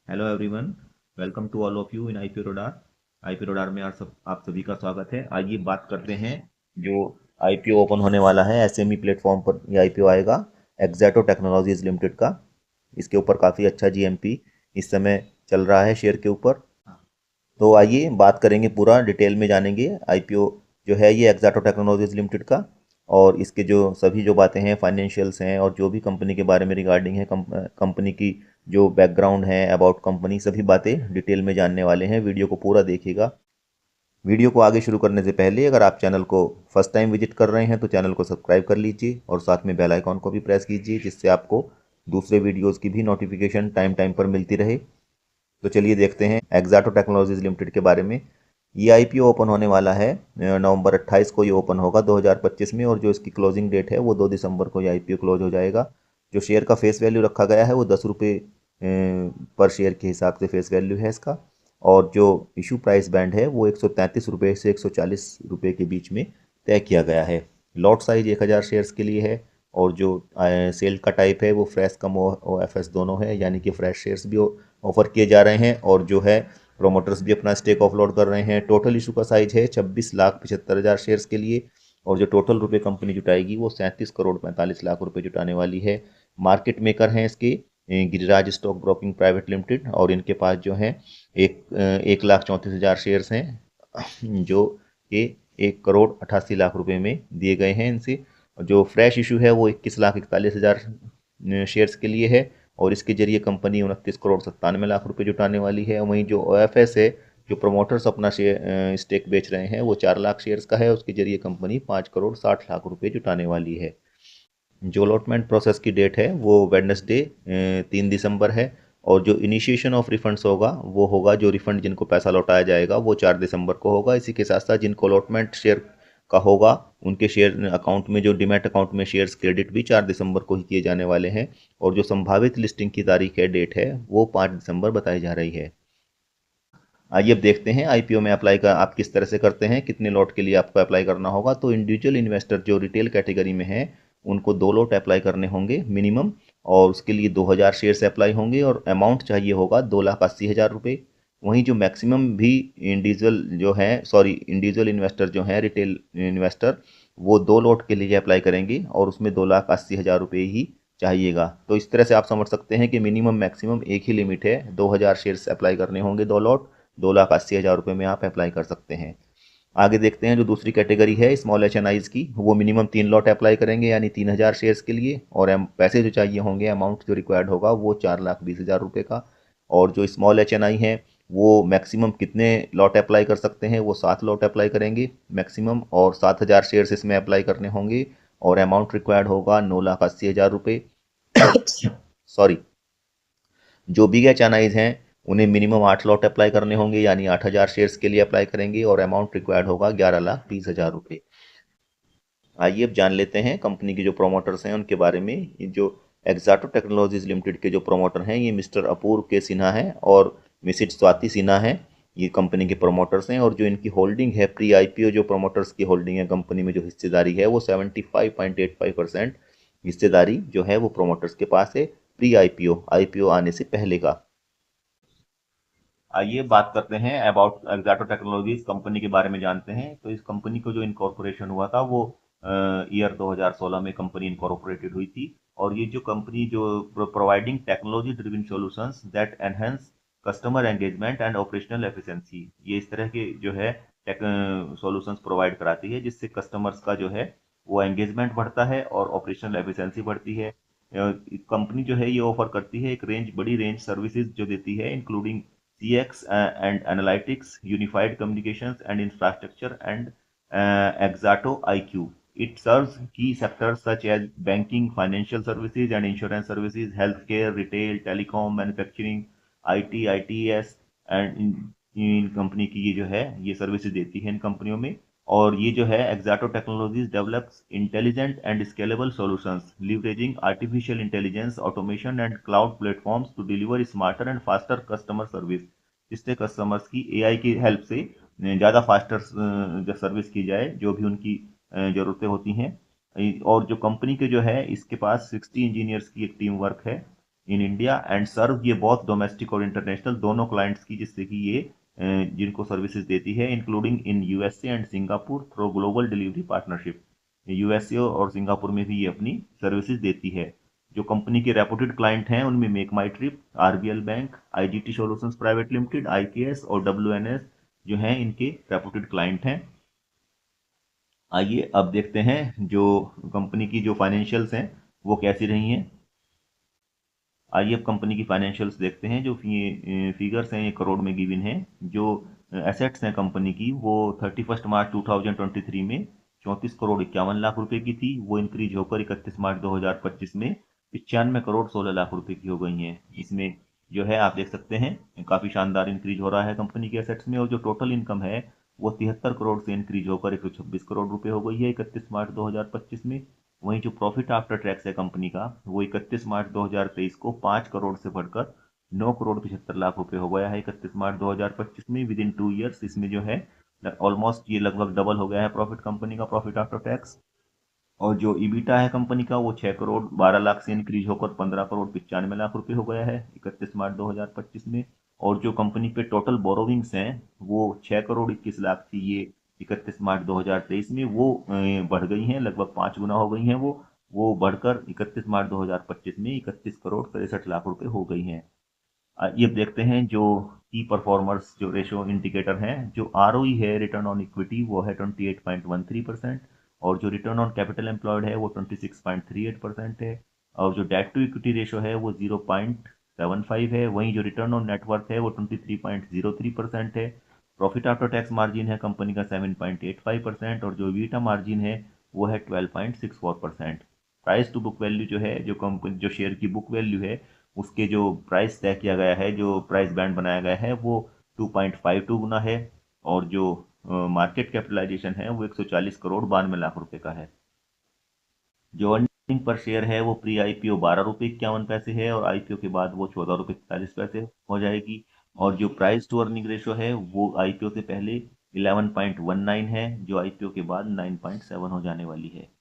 Hello everyone, welcome to all of you in IPO radar. IPO radar में आप सभी का स्वागत है। आइए बात करते हैं जो आईपीओ ओपन होने वाला है एसएमई प्लेटफॉर्म पर। ये आईपीओ आएगा एक्जैटो टेक्नोलॉजीज लिमिटेड का। इसके ऊपर काफ़ी अच्छा जीएमपी इस समय चल रहा है शेयर के ऊपर। तो आइए बात करेंगे, पूरा डिटेल में जानेंगे आईपीओ जो है ये एक्जाटो टेक्नोलॉजीज लिमिटेड का, और इसके जो सभी जो बातें हैं, फाइनेंशियल्स हैं और जो भी कंपनी के बारे में रिगार्डिंग है, कंपनी की जो बैकग्राउंड है अबाउट कंपनी, सभी बातें डिटेल में जानने वाले हैं। वीडियो को पूरा देखिएगा। वीडियो को आगे शुरू करने से पहले अगर आप चैनल को फर्स्ट टाइम विजिट कर रहे हैं तो चैनल को सब्सक्राइब कर लीजिए और साथ में बेल आइकॉन को भी प्रेस कीजिए, जिससे आपको दूसरे वीडियोस की भी नोटिफिकेशन टाइम टाइम पर मिलती रहे। तो चलिए देखते हैं एक्जाटो टेक्नोलॉजीज लिमिटेड के बारे में। ये आईपीओ ओपन होने वाला है नवंबर 28 को ये ओपन होगा 2025 में, और जो इसकी क्लोजिंग डेट है वो 2 दिसंबर को ये आईपीओ क्लोज हो जाएगा। जो शेयर का फेस वैल्यू रखा गया है वो 10 रुपये पर शेयर के हिसाब से फेस वैल्यू है इसका। और जो इशू प्राइस बैंड है वो 133 रुपये से 140 रुपये के बीच में तय किया गया है। लॉट साइज 1000 शेयर्स के लिए है, और जो सेल का टाइप है वो फ्रेश कम ओ एफ एस दोनों है, यानी कि फ्रेश शेयर्स भी ऑफर किए जा रहे हैं और जो है प्रोमोटर्स भी अपना स्टेक ऑफलोड कर रहे हैं। टोटल इशू का साइज है 26,75,000 शेयर्स के लिए, और जो टोटल रुपए कंपनी जुटाएगी वो 37 करोड़ 45 लाख रुपए जुटाने वाली है। मार्केट मेकर हैं इसके Giriraj stock broking private limited, और इनके पास जो है 1,34,000 शेयर्स हैं जो कि 1 करोड़ 88 लाख रुपए में दिए गए हैं इनसे। जो फ्रेश इशू है वो 21,41,000 शेयर्स के लिए है, और इसके जरिए कंपनी 29 करोड़ 97 लाख रुपए जुटाने वाली है। वहीं जो ओएफएस है, जो प्रमोटर्स अपना शेयर स्टेक बेच रहे हैं, वो 4 लाख शेयर्स का है। उसके जरिए कंपनी 5 करोड़ 60 लाख रुपए जुटाने वाली है। जो अलॉटमेंट प्रोसेस की डेट है वो वेडनेसडे 3 दिसंबर है, और जो इनिशिएशन ऑफ रिफंड्स होगा वो होगा, जो रिफंड जिनको पैसा लौटाया जाएगा वो 4 दिसंबर को होगा। इसी के साथ साथ जिनको अलॉटमेंट शेयर का होगा उनके शेयर अकाउंट में, जो डीमैट अकाउंट में शेयर्स क्रेडिट भी 4 दिसंबर को ही किए जाने वाले हैं। और जो संभावित लिस्टिंग की तारीख है, डेट है, वो 5 दिसंबर बताई जा रही है। आइए अब देखते हैं आईपीओ में अप्लाई का आप किस तरह से करते हैं, कितने लॉट के लिए आपको अप्लाई करना होगा। तो इंडिविजुअल इन्वेस्टर जो रिटेल कैटेगरी में है उनको 2 लॉट अप्लाई करने होंगे मिनिमम, और उसके लिए 2000 शेयर से अप्लाई होंगे और अमाउंट चाहिए होगा 2,80,000 रुपये। वहीं जो मैक्सिमम भी इंडिविजुअल इन्वेस्टर जो हैं, रिटेल इन्वेस्टर, वो 2 लॉट के लिए अप्लाई करेंगे और उसमें 2,80,000 रुपये ही चाहिएगा। तो इस तरह से आप समझ सकते हैं कि मिनिमम मैक्सिमम एक ही लिमिट है, 2000 शेयर्स अप्लाई करने होंगे 2 लॉट। 2,80,000 रुपये में आप अप्लाई कर सकते हैं। आगे देखते हैं जो दूसरी कैटेगरी है स्मॉल एच एन आईज की, वो मिनिमम 3 लॉट अप्लाई करेंगे यानी 3,000 शेयर्स के लिए, और पैसे जो चाहिए होंगे, अमाउंट जो रिक्वायर्ड होगा वो 4,20,000 रुपये का। और जो स्मॉल एच एन आई है वो मैक्सिमम कितने लॉट अप्लाई कर सकते हैं, वो 7 लॉट अप्लाई करेंगे मैक्सिमम, और 7,000 शेयर्स इसमें अप्लाई करने होंगे, और अमाउंट रिक्वायर्ड होगा 9,80,000 रुपये। सॉरी, जो बिग एच एन आईज हैं उन्हें मिनिमम 8 लॉट अप्लाई करने होंगे, यानी 8,000 शेयर्स के लिए अप्लाई करेंगे, और अमाउंट रिक्वायर्ड होगा 11,20,000 रुपये। आइए अब जान लेते हैं कंपनी के जो प्रोमोटर्स हैं उनके बारे में। ये जो एक्जाटो टेक्नोलॉजीज लिमिटेड के जो प्रोमोटर हैं, ये मिस्टर अपूर्व के सिन्हा हैं और मिसिज स्वाति सिन्हा हैं। ये कंपनी के प्रोमोटर्स हैं, और जो इनकी होल्डिंग है, प्री आईपीओ जो प्रोमोटर्स की होल्डिंग है कंपनी में, जो हिस्सेदारी है वो 75.85% हिस्सेदारी जो है वो प्रोमोटर्स के पास है, प्री आईपीओ आईपीओ आने से पहले का। आइए बात करते हैं अबाउट एक्जाटो टेक्नोलॉजीज कंपनी के बारे में जानते हैं। तो इस कंपनी को जो इनकॉर्पोरेशन हुआ था वो ईयर 2016 में कंपनी इनकॉर्पोरेटेड हुई थी। और ये जो कंपनी जो providing technology driven solutions that enhance customer engagement and operational efficiency, ये इस तरह के जो है सॉल्यूशंस प्रोवाइड कराती है जिससे कस्टमर्स का जो है वो एंगेजमेंट बढ़ता है और ऑपरेशनल एफिशिएंसी बढ़ती है। कंपनी जो है ये ऑफर करती है एक बड़ी रेंज सर्विसेज जो देती है, including CX and Analytics, Unified Communications and Infrastructure, and Exato IQ. It serves key sectors such as banking, financial services and insurance services, healthcare, retail, telecom, manufacturing, IT, ITES, and in company की ये जो है ये services देती है इन कंपनियों में। और ये जो है Exato technologies develops intelligent and scalable solutions leveraging artificial intelligence, automation and cloud platforms to deliver smarter and faster customer service, जिससे कस्टमर्स की एआई की हेल्प से ज़्यादा फास्टर सर्विस की जाए जो भी उनकी ज़रूरतें होती हैं। और जो कंपनी के जो है इसके पास 60 इंजीनियर्स की एक टीम वर्क है। इन इंडिया एंड सर्व, ये बहुत डोमेस्टिक और इंटरनेशनल दोनों क्लाइंट्स की, जिससे कि ये जिनको सर्विसेज देती है, including in USA and Singapore through global delivery partnership. USA और सिंगापुर में भी ये अपनी सर्विसेज देती है। जो कंपनी के रेपुटेड क्लाइंट हैं उनमें Make My Trip, RBL bank, IGT solutions private limited, IKS और डब्ल्यूएनएस जो हैं इनके रेपुटेड क्लाइंट हैं। आइए अब देखते हैं जो कंपनी की जो फाइनेंशियल्स हैं वो कैसी रही हैं। आइए अब कंपनी की फाइनेंशियल्स देखते हैं। जो फिगर्स हैं ये करोड़ में गिवन हैं। जो एसेट्स हैं कंपनी की वो 31 मार्च 2023 में 34 करोड़ 51 लाख रुपए की थी। वो इंक्रीज होकर 31 मार्च 2025 में 95 करोड़ 16 लाख रुपए की हो गई हैं। इसमें जो है आप देख सकते हैं काफ़ी शानदार इंक्रीज हो रहा है कंपनी के एसेट्स में। और जो टोटल इनकम है वो 73 करोड़ से इंक्रीज होकर 126 करोड़ रुपए हो गई है 31 मार्च 2025 में। वहीं जो प्रॉफिट आफ्टर टैक्स है कंपनी का वो 31 मार्च 2023 को 5 करोड़ से बढ़कर 9 करोड़ 75 लाख रुपए हो गया है 31 मार्च 2025 में। विद इन 2 ईयर्स इसमें जो है ऑलमोस्ट ये लगभग डबल हो गया है प्रॉफिट कंपनी का, प्रॉफिट आफ्टर टैक्स। और जो ईबिटा है कंपनी का वो 6 करोड़ 12 लाख से इंक्रीज होकर 15 करोड़ 95 लाख रुपए हो गया है 31 मार्च 2025 में। और जो कंपनी पे टोटल बोरोविंग्स हैं वो 6 करोड़ 21 लाख थी ये 31 मार्च 2023 में, वो बढ़ गई हैं, लगभग 5 गुना हो गई हैं वो बढ़कर 31 मार्च 2025 में 31 करोड़ 63 लाख रुपए हो गई हैं। ये देखते हैं जो की परफॉर्मर्स जो रेशो इंडिकेटर हैं। जो आरओई है रिटर्न ऑन इक्विटी वो है 28.13%। और जो रिटर्न ऑन कैपिटल एम्प्लॉयड है वो 26.38% है। और जो डेट टू इक्विटी रेशो है वो 0.75 है। वहीं जो रिटर्न ऑन नेटवर्थ है वो 23.03% है। प्रॉफिट आफ्टर टैक्स मार्जिन है कंपनी का 7.85%। और जो वीटा मार्जिन है वो है 12.64%। प्राइस टू बुक वैल्यू जो है, जो कंपनी जो शेयर की बुक वैल्यू है उसके जो प्राइस तय किया गया है, जो प्राइस बैंड बनाया गया है वो 2.52 गुना है। और जो मार्केट कैपिटलाइजेशन है वो 140 करोड़ 92 लाख रुपए का है। जो अर्निंग पर शेयर है वो प्री आईपीओ 12 रुपये 51 पैसे है और आईपीओ के बाद वो 14 रुपये 43 पैसे हो जाएगी। और जो प्राइस टू अर्निंग रेशो है वो आईपीओ से पहले 11.19 है, जो आईपीओ के बाद 9.7 हो जाने वाली है।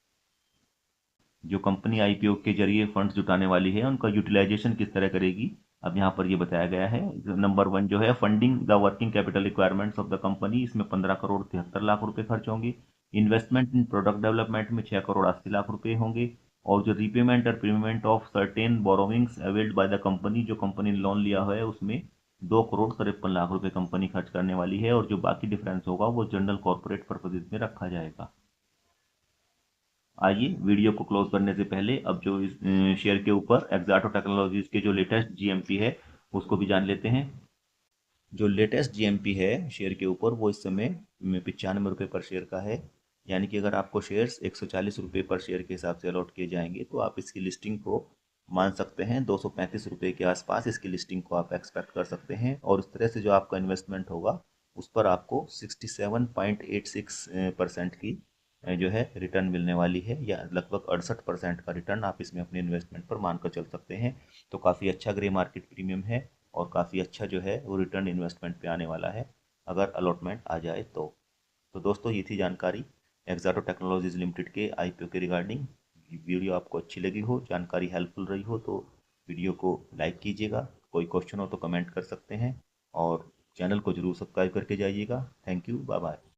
जो कंपनी आईपीओ के जरिए फंड्स जुटाने वाली है उनका यूटिलाइजेशन किस तरह करेगी, अब यहाँ पर ये बताया गया है। नंबर 1 जो है funding the working capital requirements of the company, इसमें 15 करोड़ 73 लाख रुपए खर्च होंगे। इन्वेस्टमेंट इन प्रोडक्ट डेवलपमेंट में 6 करोड़ 80 लाख रुपए होंगे। और जो रीपेमेंट और prepayment of certain borrowings availed by the company, जो कंपनी ने लोन लिया है उसमें 2 करोड़ 53 लाख रुपए कंपनी खर्च करने वाली है। और जो बाकी डिफरेंस होगा वो जनरल कॉर्पोरेट पर्पजेज में रखा जाएगा। आइए वीडियो को क्लोज करने से पहले अब जो इस शेयर के ऊपर एक्साटो टेक्नोलॉजीज के जो लेटेस्ट जीएमपी है उसको भी जान लेते हैं। जो लेटेस्ट जीएमपी है शेयर के ऊपर वो इस समय 95 रुपये पर शेयर का है। यानी कि अगर आपको शेयर्स 140 रुपये पर शेयर के हिसाब से अलॉट किए जाएंगे तो आप इसकी लिस्टिंग को मान सकते हैं 235 रुपये के आसपास इसकी लिस्टिंग को आप एक्सपेक्ट कर सकते हैं। और इस तरह से जो आपका इन्वेस्टमेंट होगा उस पर आपको 67.86% की जो है रिटर्न मिलने वाली है, या लगभग 68% का रिटर्न आप इसमें अपने इन्वेस्टमेंट पर मानकर चल सकते हैं। तो काफ़ी अच्छा ग्रे मार्केट प्रीमियम है और काफ़ी अच्छा जो है वो रिटर्न इन्वेस्टमेंट पे आने वाला है अगर अलॉटमेंट आ जाए तो दोस्तों ये थी जानकारी एक्साटो टेक्नोलॉजीज लिमिटेड के आईपीओ के रिगार्डिंग। वीडियो आपको अच्छी लगी हो, जानकारी हेल्पफुल रही हो तो वीडियो को लाइक कीजिएगा। कोई क्वेश्चन हो तो कमेंट कर सकते हैं और चैनल को जरूर सब्सक्राइब करके जाइएगा। Thank you, bye bye.